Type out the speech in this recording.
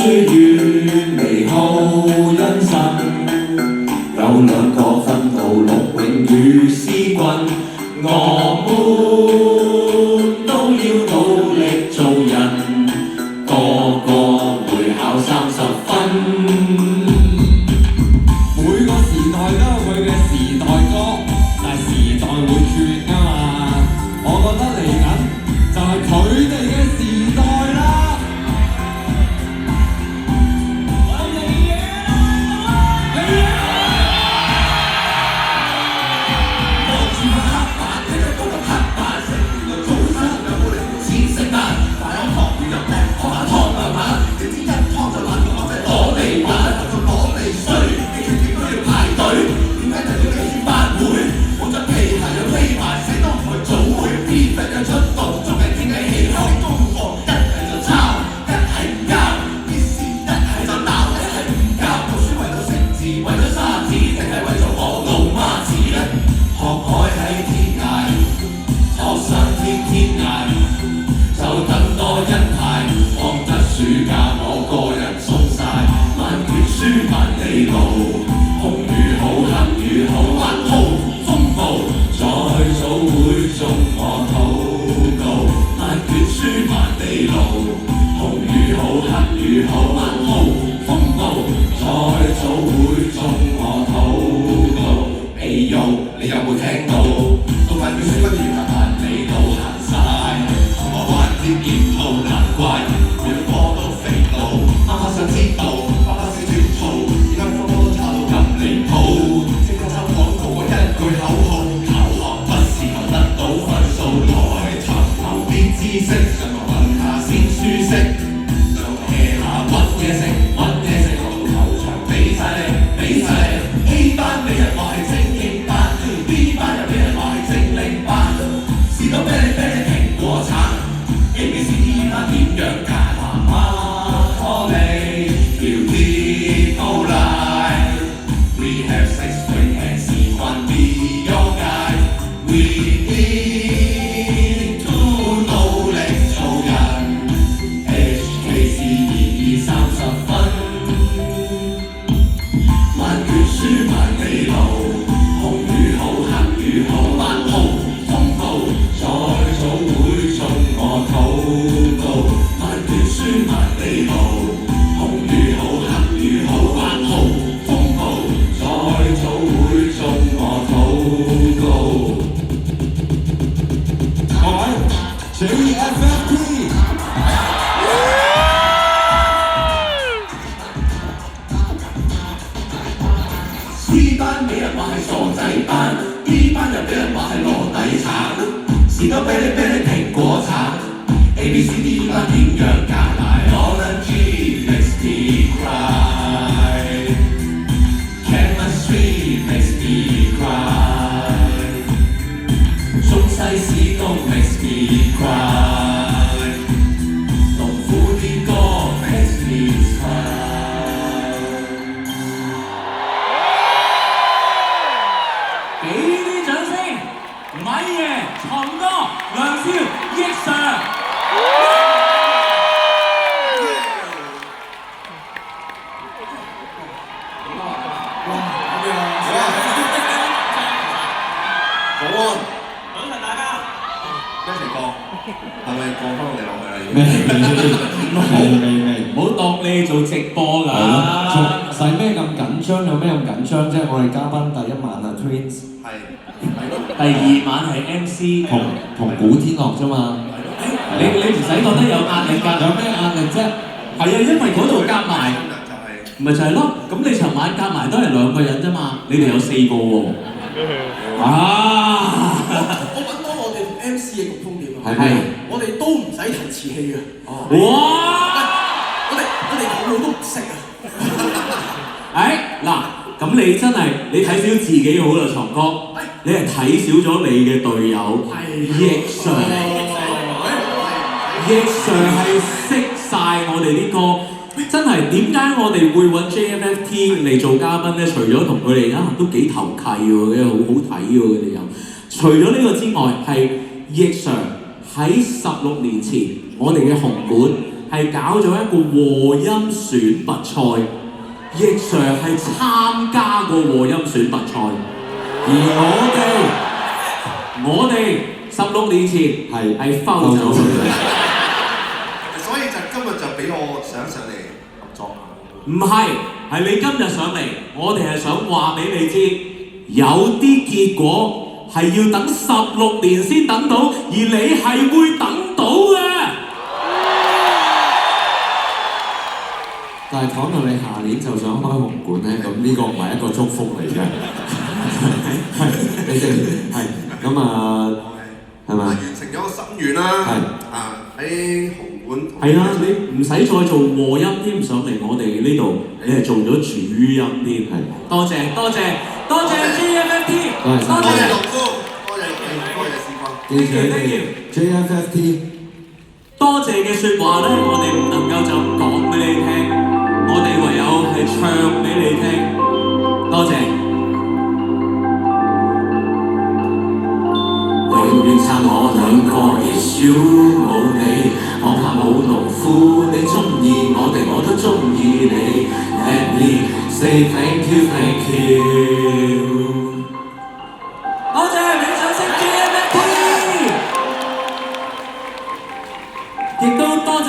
願美好恩神，有兩個分道陸永與詩君，我們都要努力做人，個個會考30分。每個時代都有佢嘅時代歌，但係時代會轉㗎嘛。我覺得嚟緊就係佢哋嘅時代啦。你有冇聽到？都快要書不如行你都行晒，我還接檢討，難怪每個都肥到。媽媽想知道，爸爸少少嘈，而家科科都炒到咁離譜。即刻收廣告，一句口號，求學不是求得到分數，來尋求啲知識，上堂問下先舒適。就 hea 下揾嘢食，揾嘢食到球場俾晒你，俾晒你。A 班俾人話係精英班。B 班又俾人話係精靈班，試到啤梨蘋果橙 ，A B C D 班點樣揀？媽媽 call 你，叫啲高麗 ，We have 6 weekends， 時間 be your guide，We need to 努力做人 ，HKC 2230分，萬卷書萬里路。好8號風暴，再早會中我禱告，萬卷書萬里路，紅雨好黑雨好8號風暴，再早會中我禱告。各位 JFFT ，C 班俾人話係傻仔班。B 班又俾人話係籮底橙，士多啤梨蘋果橙 ，A B C D 班點樣揀？Biology makes me cry， Chemistry makes me cry， 中西史工 makes me cry， 農夫啲歌 makes me cry。米爺、松哥、梁少、益 Sir， 早安，早晨大家，一齊過，係咪過翻我哋落去啦？未，唔好當你做直播㗎，使咩咁緊張？有咩咁緊張啫？我哋嘉賓第1晚啊 Twins， 第2晚係 MC 同古天樂啫嘛。你唔使覺得有壓力㗎，有咩壓力啫？係啊，因為嗰度夾埋，咪就係咯。咁你尋晚夾埋都係2個人啫嘛，你哋有4個喎。啊！我揾到我哋 MC 嘅共通點啊！係，我哋都唔使提詞器啊！哇！我哋頭腦都唔識啊！嗱，咁你真係你睇少自己好啦，松哥，你係睇少咗你嘅隊友益 Sir， 益 Sir 係識晒我哋啲歌。真係點解我哋會揾 JFFT 嚟做嘉賓咧？除咗同佢哋都幾投契喎，好好睇喎，佢哋又。除咗呢個之外，係益 Sir 喺16年前，我哋嘅紅館係搞咗一個和音選拔賽，奕 Sir 係參加過和音選拔賽，而我哋16年前係摟走佢嘅，所以就今日就俾我上嚟合作。唔係你今日上嚟，我哋係想話俾你知，有啲結果係要等16年先等到，而你係會等到嘅。但係講到你下年就想開紅館咧，咁呢個唔係一個祝福嚟嘅，係你哋係咁啊，係咪？完成咗個心願啦，喺紅館。係啊，你唔使再做和音添，上嚟我哋呢度，你係做咗主音添，係。多謝 JFFT， 多謝六哥，多謝師傅。記住你哋 JFFT。多謝嘅説話咧，我哋唔能夠就咁講俾你聽，我哋唯有係唱俾你聽。多謝。永遠撐我兩個，亦少冇你，我怕冇農夫，你中意我哋，我都中意你。Let me say thank you。